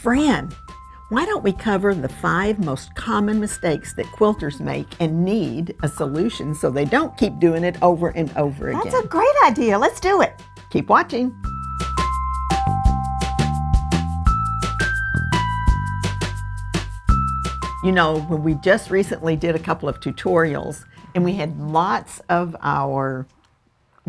Fran, why don't we cover the 5 most common mistakes that quilters make and need a solution so they don't keep doing it over and over again? That's a great idea. Let's do it. Keep watching. You know, when we just recently did a couple of tutorials and we had lots of our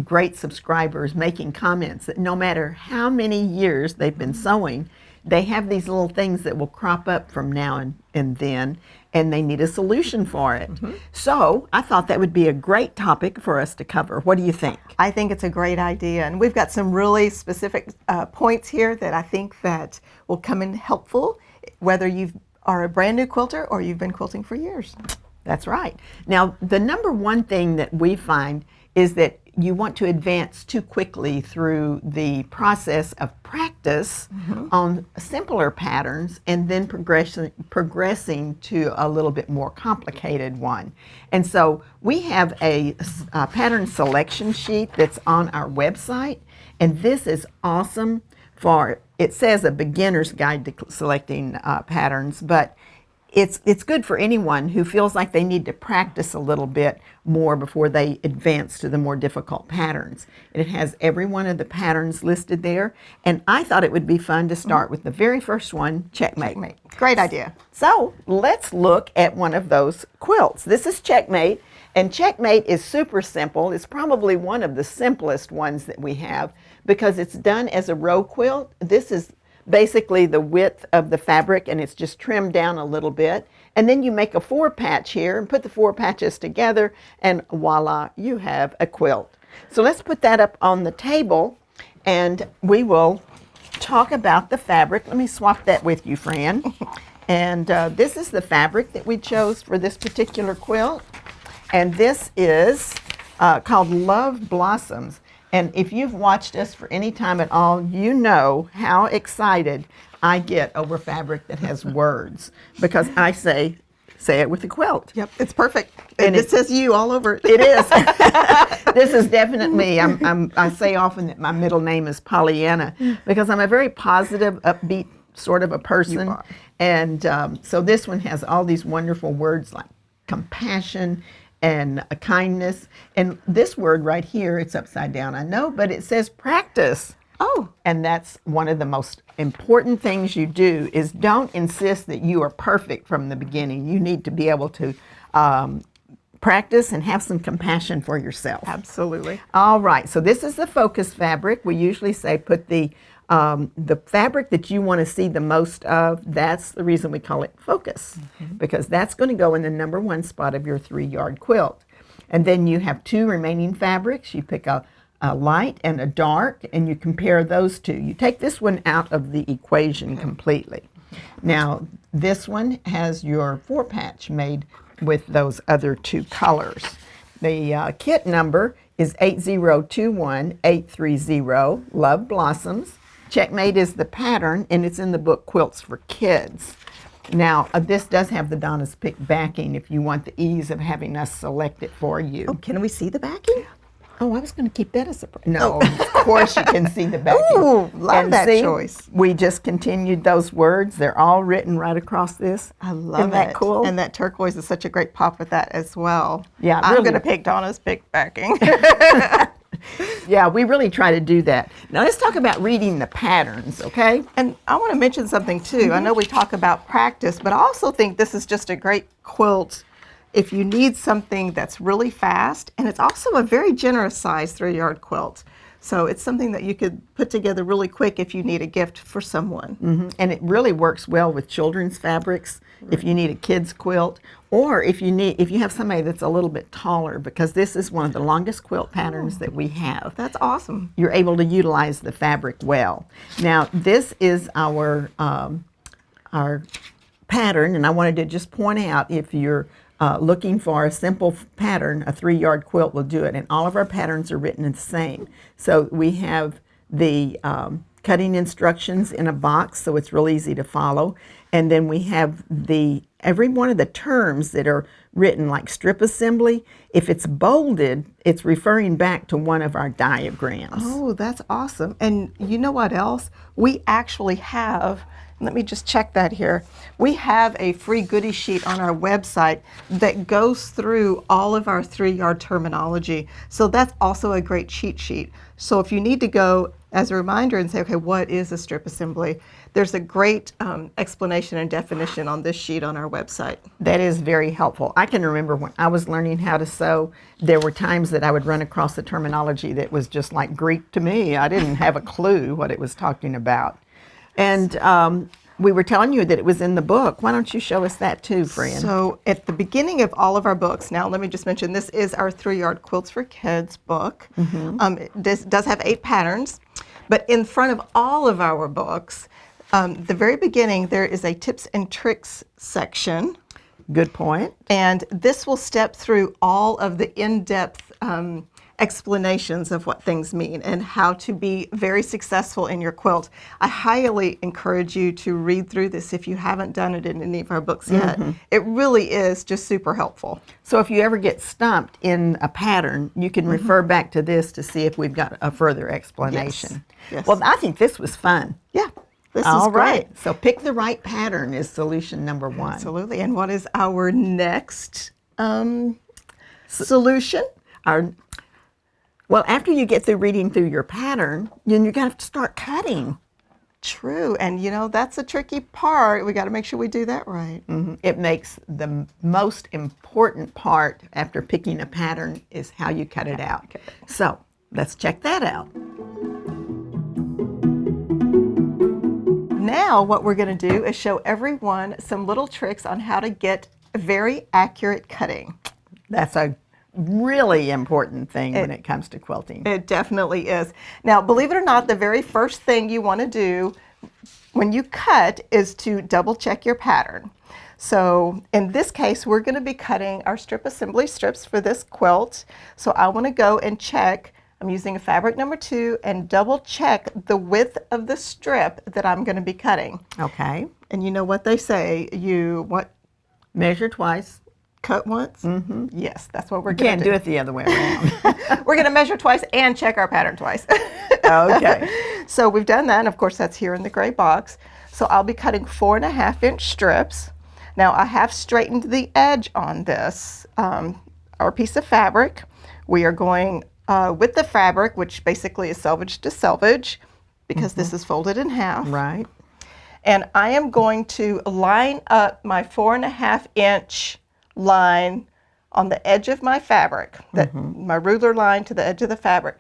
great subscribers making comments that no matter how many years they've been sewing, they have these little things that will crop up from now and then, and they need a solution for it. So I thought that would be a great topic for us to cover. What do you think? I think it's a great idea, and we've got some really specific points here that I think that will come in helpful, whether you are a brand new quilter or you've been quilting for years. That's right. Now, the number one thing that we find is that you want to advance too quickly through the process of practice on simpler patterns and then progressing to a little bit more complicated one. And so we have a pattern selection sheet that's on our website, and this is awesome for, it says a beginner's guide to selecting patterns, but it's good for anyone who feels like they need to practice a little bit more before they advance to the more difficult patterns. And it has every one of the patterns listed there. And I thought it would be fun to start with the very first one, Checkmate. Great idea. So let's look at one of those quilts. This is Checkmate, and Checkmate is super simple. It's probably one of the simplest ones that we have because it's done as a row quilt. This is basically the width of the fabric, and it's just trimmed down a little bit. And then you make a 4 patch here and put the 4 patches together, and voila, you have a quilt. So let's put that up on the table, and we will talk about the fabric. Let me swap that with you, Fran. And this is the fabric that we chose for this particular quilt. And this is called Love Blossoms. And if you've watched us for any time at all, you know how excited I get over fabric that has words, because I say it with the quilt. Yep, it's perfect. And it says you all over it. It is. This is definitely me. I say often that my middle name is Pollyanna because I'm a very positive, upbeat sort of a person. You are. And so this one has all these wonderful words like compassion and a kindness. And this word right here, it's upside down, I know, but it says practice. Oh. And that's one of the most important things you do is don't insist that you are perfect from the beginning. You need to be able to practice and have some compassion for yourself. Absolutely. All right, so this is the focus fabric. We usually say put the fabric that you want to see the most of. That's the reason we call it focus, because that's going to go in the number 1 spot of your 3-yard quilt. And then you have 2 remaining fabrics. You pick a light and a dark, and you compare those two. You take this one out of the equation completely. Now, this one has your 4 patch made with those other 2 colors. The kit number is 8021830, Love Blossoms. Checkmate is the pattern, and it's in the book Quilts for Kids. Now, this does have the Donna's Pick backing if you want the ease of having us select it for you. Oh, can we see the backing? Oh, I was going to keep that a surprise. No, of course you can see the backing. Ooh, love that choice. We just continued those words. They're all written right across this. I love Isn't that cool? And that turquoise is such a great pop with that as well. Yeah, I'm really. going to pick Donna's Pick backing. Yeah, we really try to do that. Now let's talk about reading the patterns, okay? And I want to mention something too. I know we talk about practice, but I also think this is just a great quilt if you need something that's really fast, and it's also a very generous size 3-yard quilt. So it's something that you could put together really quick if you need a gift for someone. And it really works well with children's fabrics if you need a kid's quilt, or if you have somebody that's a little bit taller, because this is one of the longest quilt patterns that we have. That's awesome. You're able to utilize the fabric well. Now, this is our pattern, and I wanted to just point out, if you're looking for a simple pattern, a 3-yard quilt will do it, and all of our patterns are written the same. So we have the cutting instructions in a box, so it's real easy to follow, and then we have every one of the terms that are written, like strip assembly. If it's bolded, it's referring back to one of our diagrams. Oh, that's awesome. And you know what else? We actually have Let me just check that here. We have a free goodie sheet on our website that goes through all of our 3-yard terminology. So that's also a great cheat sheet. So if you need to go as a reminder and say, okay, what is a strip assembly? There's a great explanation and definition on this sheet on our website. That is very helpful. I can remember when I was learning how to sew, there were times that I would run across the terminology that was just like Greek to me. I didn't have a clue what it was talking about. And we were telling you that it was in the book. Why don't you show us that too, Fran? So at the beginning of all of our books, now let me just mention this is our 3-yard Quilts for Kids book. This does have 8 patterns, but in front of all of our books, the very beginning there is a tips and tricks section. Good point. And this will step through all of the in-depth explanations of what things mean and how to be very successful in your quilt. I highly encourage you to read through this if you haven't done it in any of our books yet. It really is just super helpful. So if you ever get stumped in a pattern, you can refer back to this to see if we've got a further explanation. Yes. Well, I think this was fun. Yeah, this All is great. right. So pick the right pattern is solution number 1. Absolutely. And what is our next solution? Well, after you get through reading through your pattern, then you're going to have to start cutting. True. And you know, that's a tricky part. We got to make sure we do that right. It makes the most important part after picking a pattern is how you cut it out. So let's check that out. Now what we're going to do is show everyone some little tricks on how to get very accurate cutting. That's a really important thing when it comes to quilting. It definitely is. Now, believe it or not, the very first thing you want to do when you cut is to double check your pattern. So in this case, we're going to be cutting our strip assembly strips for this quilt. So I want to go and check. I'm using a fabric number 2 and double check the width of the strip that I'm going to be cutting. Okay. And you know what they say, Measure twice. cut once? Yes, that's what we're going Can't to do it the other way around. We're going to measure twice and check our pattern twice. Okay. So we've done that, and of course that's here in the gray box. So I'll be cutting 4.5-inch strips. Now I have straightened the edge on this, our piece of fabric. We are going with the fabric, which basically is selvage to selvage, because this is folded in half. Right. And I am going to line up my 4.5-inch line on the edge of my fabric, my ruler line to the edge of the fabric.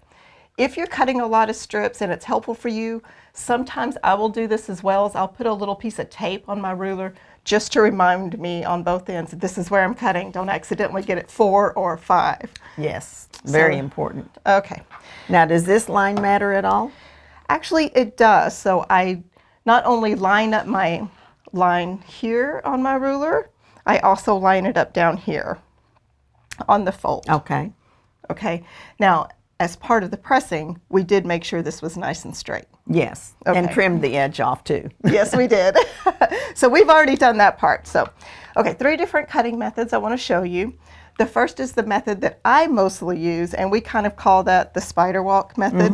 If you're cutting a lot of strips and it's helpful for you, sometimes I will do this as well. As I'll put a little piece of tape on my ruler just to remind me on both ends, this is where I'm cutting. Don't accidentally get it 4 or 5. Yes, very important. Okay. Now, does this line matter at all? Actually, it does. So I not only line up my line here on my ruler, I also line it up down here on the fold. Okay. Okay. Now, as part of the pressing, we did make sure this was nice and straight. Yes, Okay. and trimmed the edge off too. Yes, we did. So we've already done that part. So, okay, 3 different cutting methods I want to show you. The first is the method that I mostly use, and we kind of call that the spider walk method.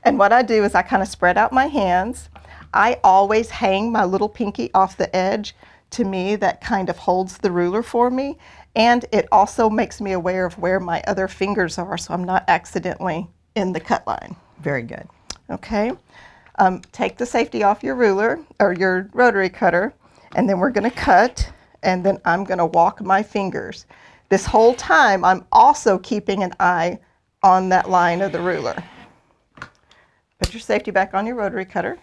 And what I do is I kind of spread out my hands. I always hang my little pinky off the edge. To me, that kind of holds the ruler for me, and it also makes me aware of where my other fingers are, so I'm not accidentally in the cut line. Very good. Okay, take the safety off your ruler or your rotary cutter, and then we're going to cut, and then I'm going to walk my fingers. This whole time, I'm also keeping an eye on that line of the ruler. Put your safety back on your rotary cutter,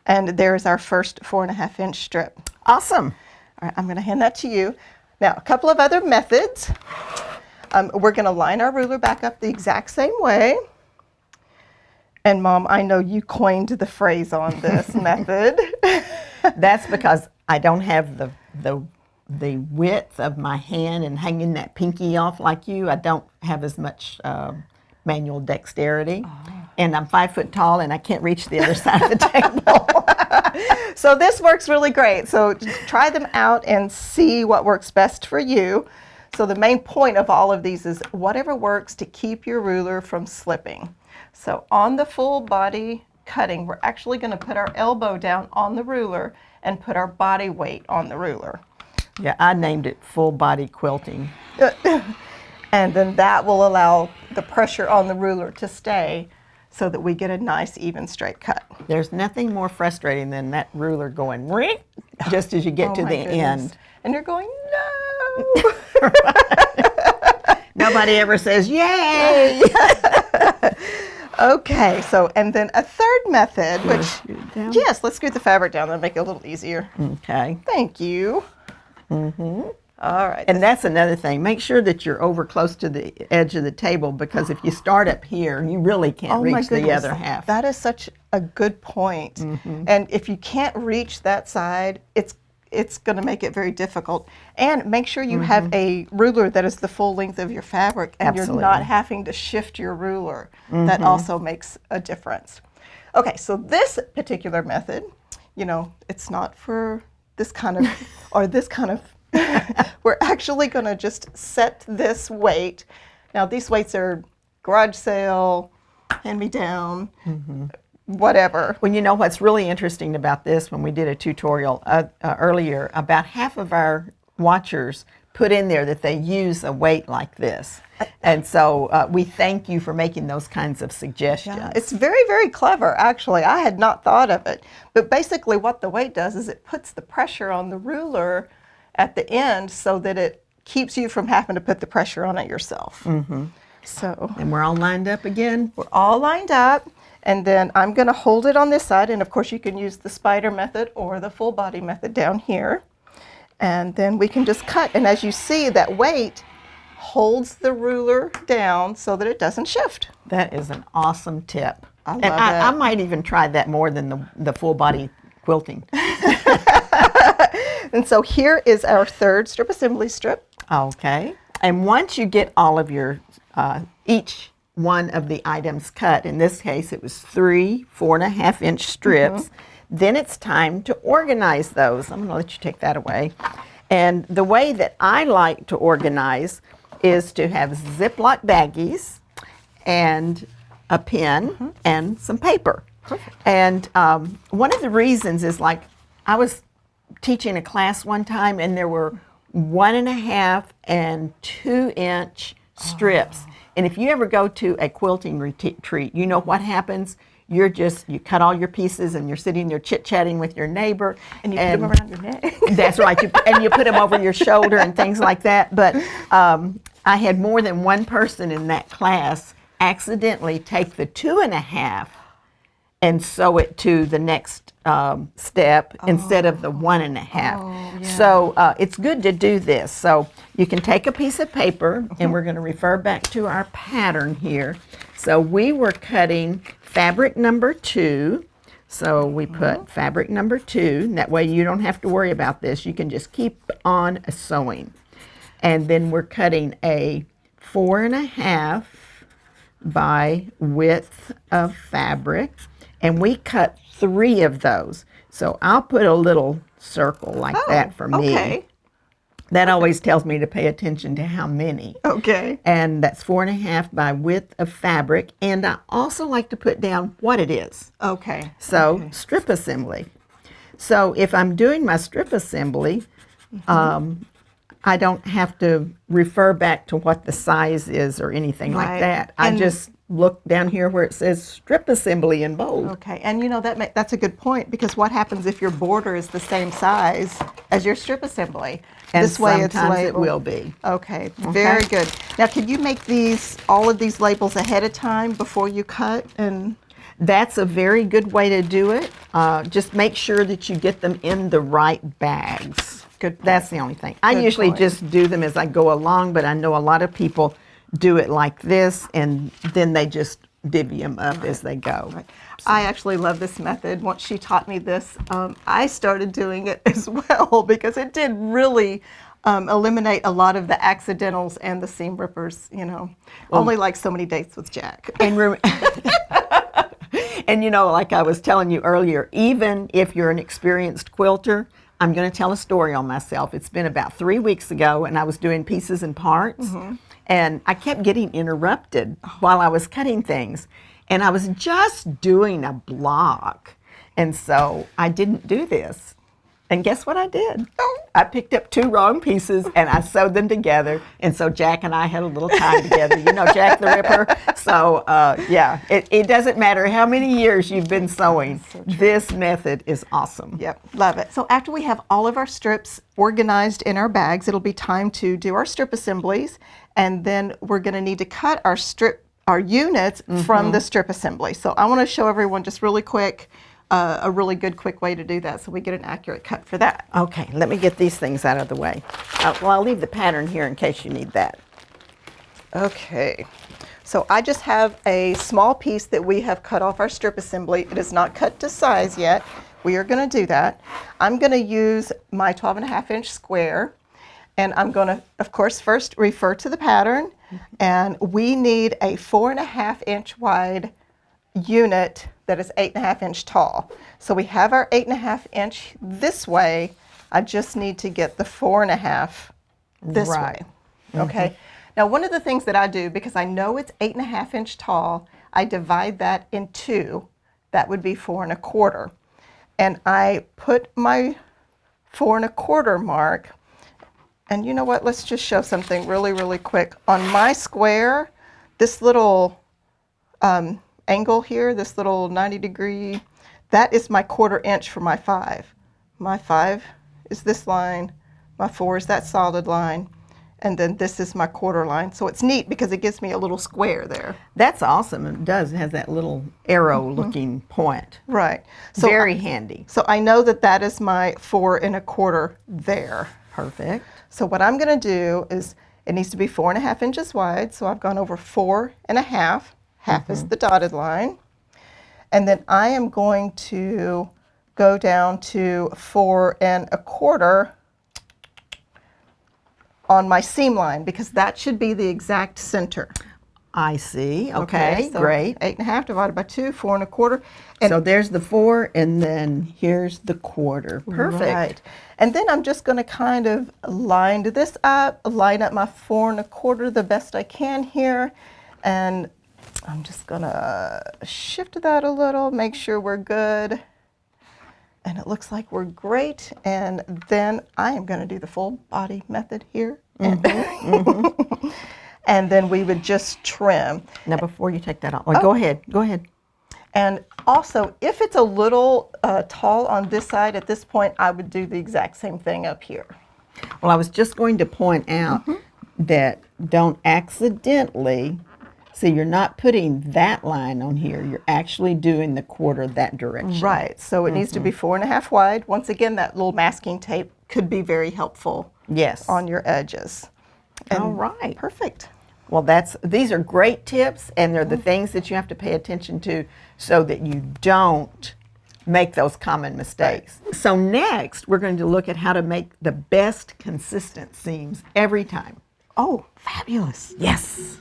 and there's our first 4.5-inch strip. Awesome. All right, I'm going to hand that to you. Now, a couple of other methods. We're going to line our ruler back up the exact same way. And Mom, I know you coined the phrase on this method. That's because I don't have the width of my hand and hanging that pinky off like you. I don't have as much manual dexterity. And I'm 5 foot tall and I can't reach the other side of the table. So this works really great. So try them out and see what works best for you. So the main point of all of these is whatever works to keep your ruler from slipping. So on the full body cutting, we're actually going to put our elbow down on the ruler and put our body weight on the ruler. Yeah, I named it full body quilting. And then that will allow the pressure on the ruler to stay so that we get a nice, even, straight cut. There's nothing more frustrating than that ruler going ring just as you get to my the goodness. end. And you're going, no! Nobody ever says, yay! Okay, so, and then a third method, which, Scoot it down? yes, let's scoot the fabric down and make it a little easier. Okay. Thank you. All right. And that's another thing. Make sure that you're over close to the edge of the table, because if you start up here, you really can't my reach the goodness, other half. That is such a good point. And if you can't reach that side, it's going to make it very difficult. And make sure you have a ruler that is the full length of your fabric, and you're not having to shift your ruler. That also makes a difference. Okay, so this particular method, you know, it's not for this kind of, or this kind of, we're actually going to just set this weight. Now, these weights are garage sale, hand-me-down, whatever. Well, you know what's really interesting about this, when we did a tutorial earlier, about half of our watchers put in there that they use a weight like this. And so we thank you for making those kinds of suggestions. Yeah, it's very, very clever, actually. I had not thought of it. But basically what the weight does is it puts the pressure on the ruler at the end so that it keeps you from having to put the pressure on it yourself. So, And we're all lined up again. we're all lined up. And then I'm going to hold it on this side. And of course, you can use the spider method or the full body method down here. And then we can just cut. And as you see, that weight holds the ruler down so that it doesn't shift. That is an awesome tip. I love and I it. might even try that more than the full body quilting. And so here is our third strip assembly strip. Okay. And once you get all of your, each one of the items cut, in this case it was 3 4.5-inch strips, then it's time to organize those. I'm going to let you take that away. And the way that I like to organize is to have Ziploc baggies and a pen and some paper. And one of the reasons is, like, I was teaching a class one time and there were 1.5 and 2-inch strips. And if you ever go to a quilting retreat, you know what happens. You cut all your pieces and you're sitting there chit-chatting with your neighbor. And you put them around your neck. That's right. And you put them over your shoulder and things like that. But I had more than one person in that class accidentally take the 2.5 and sew it to the next step instead of the 1.5. So it's good to do this. So you can take a piece of paper, and we're going to refer back to our pattern here. So we were cutting fabric number 2. So we put fabric number 2, and that way you don't have to worry about this. You can just keep on sewing. And then we're cutting a 4.5 by width of fabric, and we cut 3 of those. So I'll put a little circle like that for me. Okay. That always tells me to pay attention to how many. Okay. And that's 4.5 by width of fabric. And I also like to put down what it is. Okay. So strip assembly. So if I'm doing my strip assembly, I don't have to refer back to what the size is or anything like Right. that. I And- just look down here where it says strip assembly in bold. Okay, and you know that's a good point, because what happens if your border is the same size as your strip assembly? And this way it's sometimes it labeled. will be. Okay, very good. Now, can you make all of these labels ahead of time before you cut? And That's a very good way to do it. Just make sure that you get them in the right bags. Good point. That's the only thing. I Good usually point. just do them as I go along, but I know a lot of people do it like this, and then they just divvy them up as they go. I actually love this method. Once she taught me this, I started doing it as well, because it did really eliminate a lot of the accidentals and the seam rippers, you know. Only like so many dates with Jack. And and you know, like I was telling you earlier, even if you're an experienced quilter, I'm going to tell a story on myself. It's been about 3 weeks ago, and I was doing pieces and parts, and I kept getting interrupted while I was cutting things. And I was just doing a block. And so I didn't do this. And guess what I did? I picked up 2 wrong pieces and I sewed them together. And so Jack and I had a little time together. You know Jack the Ripper? So yeah, it doesn't matter how many years you've been sewing. This method is awesome. Yep, love it. So after we have all of our strips organized in our bags, it'll be time to do our strip assemblies. And then we're going to need to cut our units from the strip assembly. So I want to show everyone just really quick a really good quick way to do that so we get an accurate cut for that. Okay, let me get these things out of the way. Well, I'll leave the pattern here in case you need that. Okay, so I just have a small piece that we have cut off our strip assembly. It is not cut to size yet. We are going to do that. I'm going to use my 12.5-inch square, and I'm going to, of course, first refer to the pattern, and we need a 4.5-inch wide unit that is 8.5-inch tall. So we have our 8.5-inch this way. I just need to get the 4.5 this way. Okay. Now, one of the things that I do, because I know it's 8.5-inch tall, I divide that in 2. That would be 4.25. And I put my 4.25 mark. And you know what? Let's just show something really, really quick. On my square, this little angle here, this little 90-degree, that is my 1/4 inch for my 5. My 5 is this line, my 4 is that solid line, and then this is my 1/4 line. So it's neat because it gives me a little square there. That's awesome. It does. It has that little arrow-looking point. Right. So Very handy. So I know that that is my 4.25 there. Perfect. So what I'm going to do is, it needs to be 4.5 inches wide. So I've gone over 4.5. Half is the dotted line. And then I am going to go down to 4.25 on my seam line, because that should be the exact center. I see. Okay, so great. 8.5 divided by 2, 4.25. And So there's the 4, and then here's the 1/4. Perfect. Right. And then I'm just going to kind of line this up, line up my 4.25 the best I can here. And I'm just going to shift that a little, make sure we're good. And it looks like we're great. And then I am going to do the full body method here. And then we would just trim. Now, before you take that off, go ahead. Go ahead. And also, if it's a little tall on this side at this point, I would do the exact same thing up here. Well, I was just going to point out that don't accidentally, see, you're not putting that line on here. You're actually doing the 1/4 that direction. Right. So it needs to be 4.5 wide. Once again, that little masking tape could be very helpful. Yes. On your edges. All right. Perfect. Well, these are great tips, and they're the things that you have to pay attention to so that you don't make those common mistakes. Right. So next, we're going to look at how to make the best consistent seams every time. Oh, fabulous. Yes.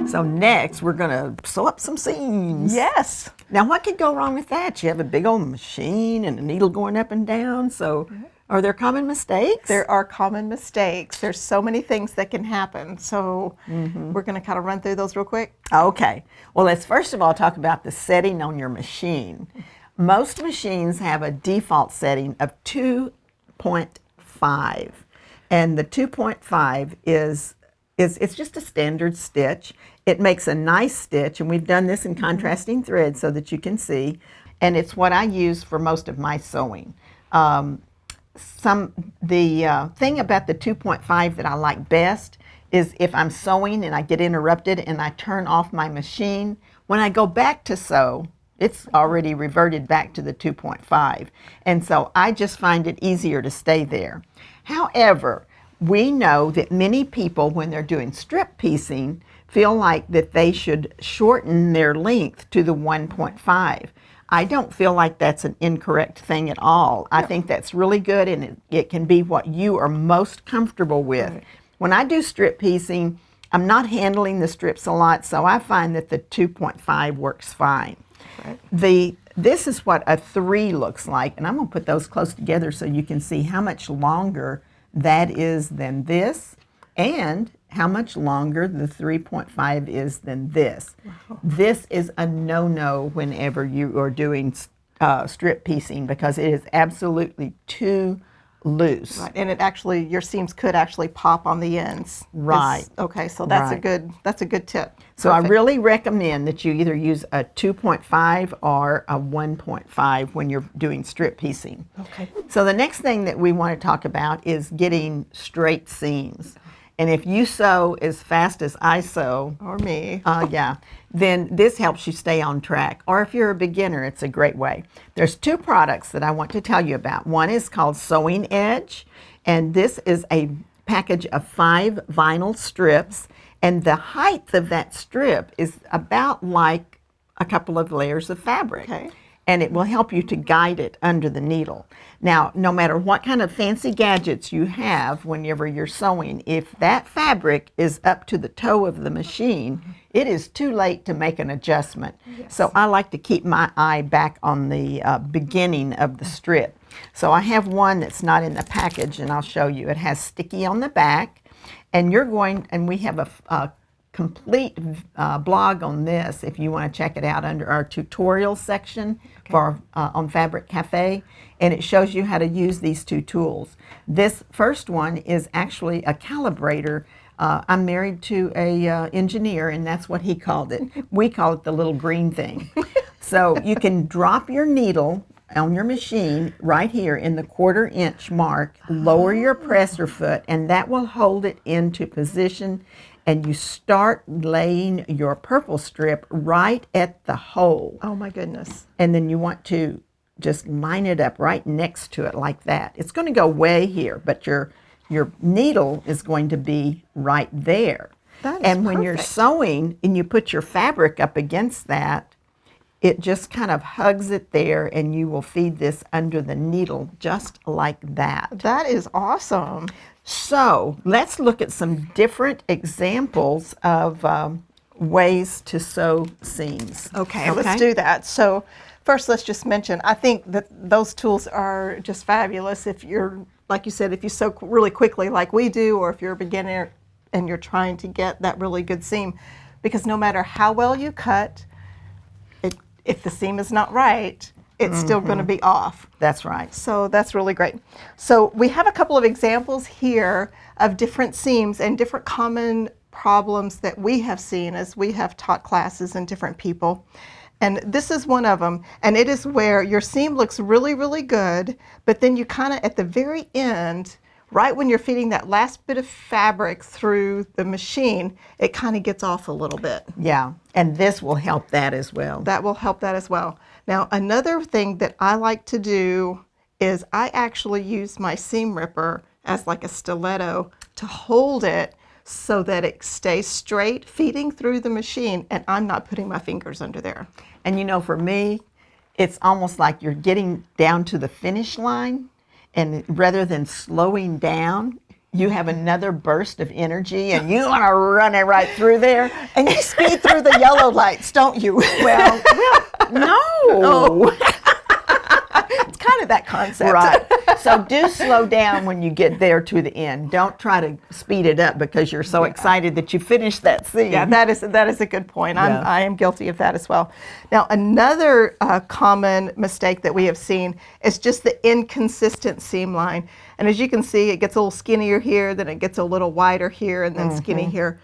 So next, we're going to sew up some seams. Yes. Now, what could go wrong with that? You have a big old machine and a needle going up and down, so are there common mistakes? There are common mistakes. There's so many things that can happen. So we're going to kind of run through those real quick. Okay. Well, let's first of all talk about the setting on your machine. Most machines have a default setting of 2.5. And the 2.5 is it's just a standard stitch. It makes a nice stitch, and we've done this in contrasting threads so that you can see. And it's what I use for most of my sewing. The thing about the 2.5 that I like best is if I'm sewing and I get interrupted and I turn off my machine, when I go back to sew, it's already reverted back to the 2.5. And so I just find it easier to stay there. However, we know that many people, when they're doing strip piecing, feel like that they should shorten their length to the 1.5. I don't feel like that's an incorrect thing at all. I think that's really good, and it can be what you are most comfortable with. Right. When I do strip piecing, I'm not handling the strips a lot, so I find that the 2.5 works fine. Right. This is what a 3 looks like, and I'm going to put those close together so you can see how much longer that is than this, and how much longer the 3.5 is than this. Wow. This is a no-no whenever you are doing strip piecing because it is absolutely too loose. Right, and it actually, your seams could actually pop on the ends. Right. Okay, so that's Right. that's a good tip. So Perfect. I really recommend that you either use a 2.5 or a 1.5 when you're doing strip piecing. Okay. So the next thing that we want to talk about is getting straight seams. And if you sew as fast as I sew, Or me. yeah, then this helps you stay on track. Or if you're a beginner, it's a great way. There's two products that I want to tell you about. One is called Sewing Edge, and this is a package of 5 vinyl strips, and the height of that strip is about like a couple of layers of fabric. Okay. And it will help you to guide it under the needle. Now, no matter what kind of fancy gadgets you have whenever you're sewing, if that fabric is up to the toe of the machine, it is too late to make an adjustment. Yes. So I like to keep my eye back on the beginning of the strip. So I have one that's not in the package, and I'll show you. It has sticky on the back, and we have a complete blog on this if you want to check it out under our tutorial section for on Fabric Cafe, and it shows you how to use these two tools. This first one is actually a calibrator. I'm married to a engineer, and that's what he called it. We call it the little green thing. So you can drop your needle on your machine right here in the 1/4 inch mark, lower your presser foot, and that will hold it into position, and you start laying your purple strip right at the hole. Oh my goodness. And then you want to just line it up right next to it like that. It's going to go way here, but your needle is going to be right there. That is and when you're perfect. sewing and you put your fabric up against that, it just kind of hugs it there, and you will feed this under the needle just like that. That is awesome. So let's look at some different examples of ways to sew seams. Okay, let's do that. So first, let's just mention, I think that those tools are just fabulous if you're, like you said, if you sew really quickly like we do, or if you're a beginner and you're trying to get that really good seam. Because no matter how well you cut, if the seam is not right, it's still going to be off. That's right. So that's really great. So we have a couple of examples here of different seams and different common problems that we have seen as we have taught classes and different people. And this is one of them. And it is where your seam looks really, really good, but then you kind of at the very end, right when you're feeding that last bit of fabric through the machine, it kind of gets off a little bit. Yeah, and this will help that as well. That will help that as well. Now, another thing that I like to do is I actually use my seam ripper as like a stiletto to hold it so that it stays straight, feeding through the machine, and I'm not putting my fingers under there. And you know, for me, it's almost like you're getting down to the finish line, and rather than slowing down, you have another burst of energy, and you want to run it right through there. And you speed through the yellow lights, don't you? Well, no. Oh. It's kind of that concept. Right. So do slow down when you get there to the end. Don't try to speed it up because you're so excited that you finished that seam. Yeah, that is a good point. Yeah. I am guilty of that as well. Now, another common mistake that we have seen is just the inconsistent seam line. And as you can see, it gets a little skinnier here, then it gets a little wider here, and then skinny here.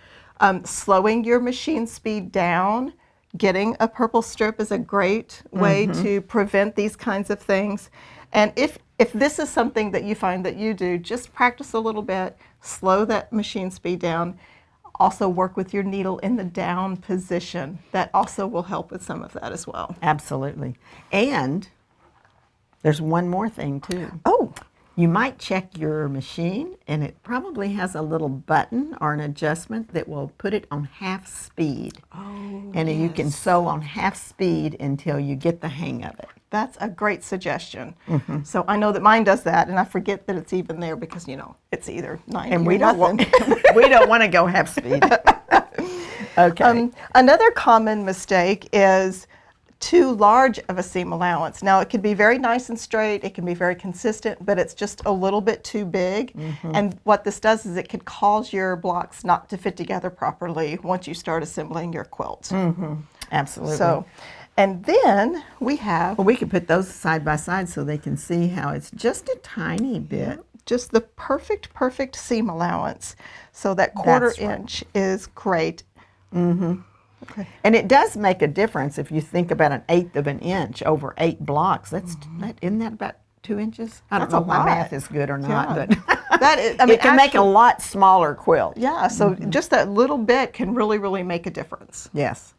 Slowing your machine speed down, getting a purple strip is a great way to prevent these kinds of things. And if this is something that you find that you do, just practice a little bit, slow that machine speed down. Also work with your needle in the down position. That also will help with some of that as well. Absolutely. And there's one more thing too. Oh, You might check your machine, and it probably has a little button or an adjustment that will put it on half speed. Oh, and you can sew on half speed until you get the hang of it. that's a great suggestion. So I know that mine does that, and I forget that it's even there because, you know, it's either 90 And or we don't nothing. we don't want to go half speed. Okay. Another common mistake is too large of a seam allowance. Now, it can be very nice and straight, it can be very consistent, but it's just a little bit too big. And what this does is it could cause your blocks not to fit together properly once you start assembling your quilt. Absolutely. So, and then we have well, we could put those side by side so they can see how it's just a tiny bit. just the perfect seam allowance. So that quarter That's right. inch is great. Okay. And it does make a difference if you think about 1/8 of an inch over 8 blocks. Isn't that about 2 inches? I don't That's know a if my lot. math is good or not, Yeah. but That is, I mean, it can make a actually- lot smaller quilt. Yeah, so just that little bit can really make a difference. Yes.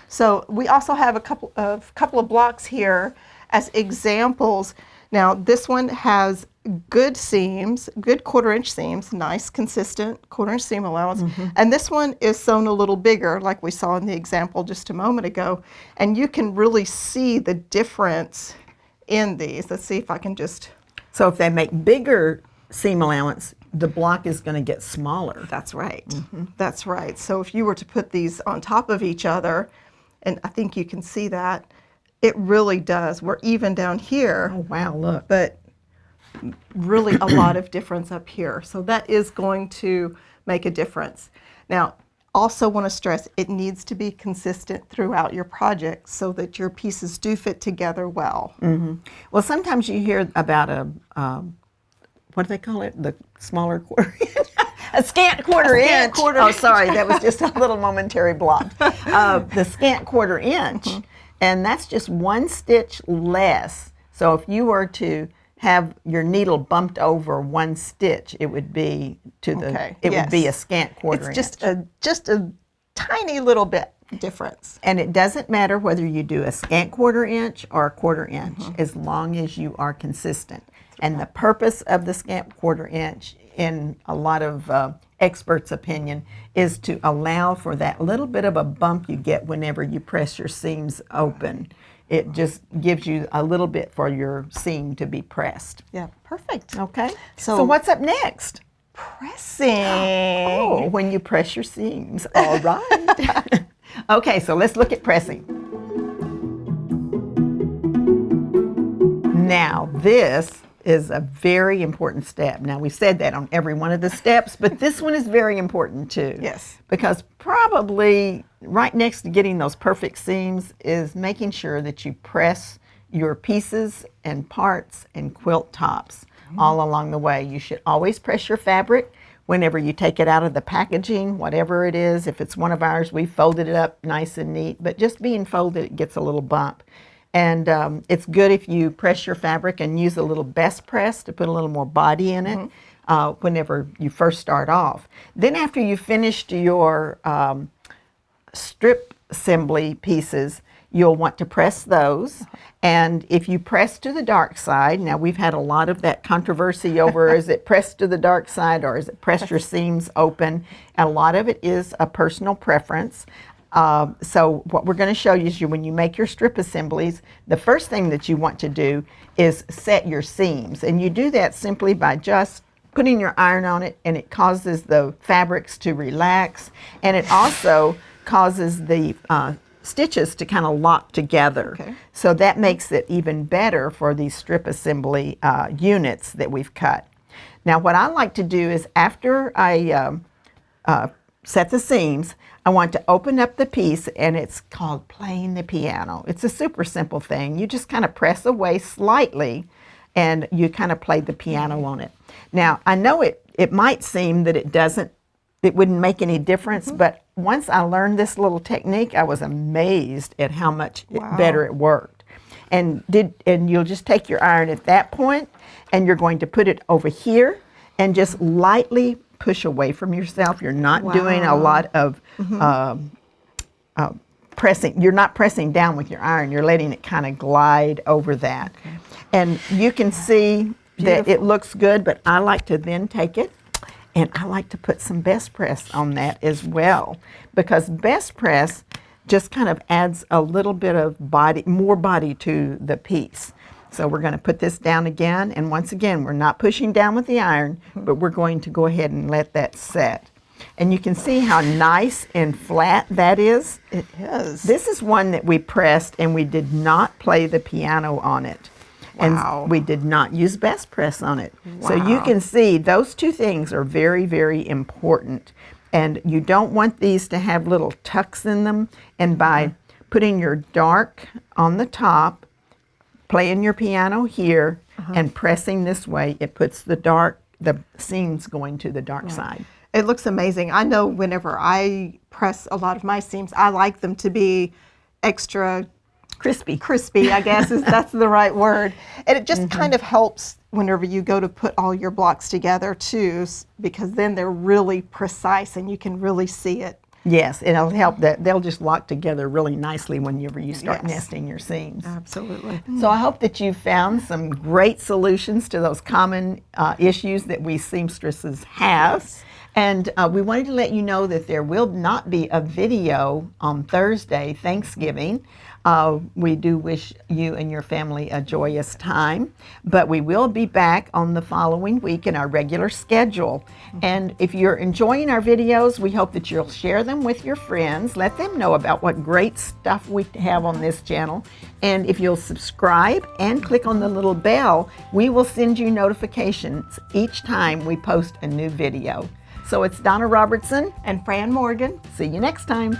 So we also have a couple of blocks here as examples. Now this one has good seams, good quarter-inch seams, nice consistent quarter-inch seam allowance. And this one is sewn a little bigger, like we saw in the example just a moment ago. And you can really see the difference in these. Let's see if I can just. So if they make bigger seam allowance, the block is going to get smaller. That's right. That's right. So if you were to put these on top of each other, and I think you can see that, it really does. We're even down here, Oh, wow, look. but really a lot of difference up here. So that is going to make a difference. Now, also want to stress it needs to be consistent throughout your project so that your pieces do fit together well. Well, sometimes you hear about what do they call it? The smaller quarter inch? A scant quarter inch. Oh, sorry, that was just a little momentary block. The scant quarter inch, and that's just 1 stitch less. So if you were to have your needle bumped over 1 stitch, it would be would be a scant quarter inch. It's just a tiny little bit difference. And it doesn't matter whether you do a scant quarter inch or a quarter inch, as long as you are consistent. And the purpose of the scant quarter inch, in a lot of experts' opinion, is to allow for that little bit of a bump you get whenever you press your seams open. It just gives you a little bit for your seam to be pressed. Yeah, perfect. Okay? So- So what's up next? Pressing. Oh, when you press your seams. All right. Okay, so let's look at pressing. Now, this is a very important step. Now, we said that on every one of the steps, but this one is very important too. Yes. Because probably right next to getting those perfect seams is making sure that you press your pieces and parts and quilt tops all along the way. You should always press your fabric whenever you take it out of the packaging, whatever it is. If it's one of ours, we folded it up nice and neat, but just being folded, it gets a little bump. And it's good if you press your fabric and use a little best press to put a little more body in it whenever you first start off. Then after you've finished your strip assembly pieces, you'll want to press those. And if you press to the dark side, now we've had a lot of that controversy over is it pressed to the dark side or is it pressed your seams open? And a lot of it is a personal preference. So what we're going to show you is when you make your strip assemblies, the first thing that you want to do is set your seams. And you do that simply by just putting your iron on it, and it causes the fabrics to relax, and it also causes the stitches to kind of lock together. Okay. So that makes it even better for these strip assembly units that we've cut. Now what I like to do is after I set the seams, I want to open up the piece, and it's called playing the piano. It's a super simple thing. You just kind of press away slightly and you kind of play the piano on it. Now, I know it might seem that it wouldn't make any difference, but once I learned this little technique, I was amazed at how much better it worked. And you'll just take your iron at that point, and you're going to put it over here and just lightly push away from yourself. You're not doing a lot of pressing. You're not pressing down with your iron. You're letting it kind of glide over that. Okay. And you can see that it looks good, but I like to then take it and I like to put some best press on that as well, because best press just kind of adds a little bit of more body to the piece. So we're going to put this down again, and once again, we're not pushing down with the iron, but we're going to go ahead and let that set. And you can see how nice and flat that is. It is. This is one that we pressed and we did not play the piano on it. Wow. And we did not use best press on it. So you Wow. can see those two things are very, very important. And you don't want these to have little tucks in them. And by putting your dark on the top, playing your piano here, and pressing this way, it puts the seams going to the dark side. It looks amazing. I know whenever I press a lot of my seams, I like them to be extra crispy, I guess that's the right word. And it just kind of helps whenever you go to put all your blocks together too, because then they're really precise and you can really see it. Yes, it'll help that they'll just lock together really nicely whenever you start Yes. nesting your seams. Absolutely. So I hope that you found some great solutions to those common issues that we seamstresses have. Yes. And we wanted to let you know that there will not be a video on Thursday, Thanksgiving. We do wish you and your family a joyous time, but we will be back on the following week in our regular schedule. And if you're enjoying our videos, we hope that you'll share them with your friends. Let them know about what great stuff we have on this channel. And if you'll subscribe and click on the little bell, we will send you notifications each time we post a new video. So it's Donna Robertson And Fran Morgan. See you next time.